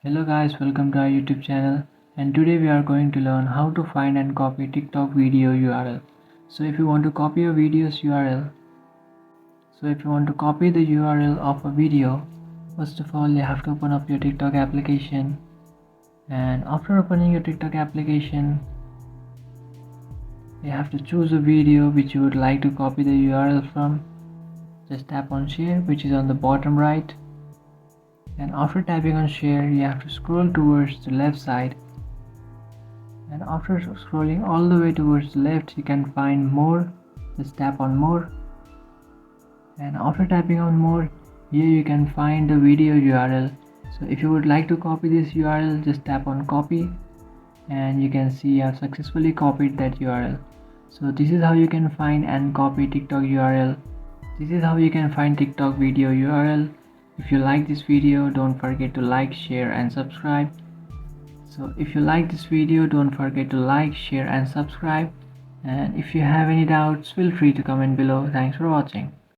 Hello guys, welcome to our YouTube channel, and today we are going to learn how to find and copy TikTok video URL. So if you want to copy a video's URL, if you want to copy the URL of a video, first of all you have to open up your TikTok application, and after opening your TikTok application, you have to choose a video which you would like to copy the URL from. Just tap on share, which is on the bottom right. And after tapping on share, you have to scroll towards the left side, and after scrolling all the way towards the left you can find more. Just tap on more, and after tapping on more, here you can find the video URL. So if you would like to copy this URL, just tap on copy, and you can see I have successfully copied that URL. So this is how you can find and copy TikTok URL. This is how you can find TikTok video URL. If you like this video, don't forget to like, share and subscribe. So if you like this video, don't forget to like, share and subscribe. And if you have any doubts, feel free to comment below. Thanks for watching.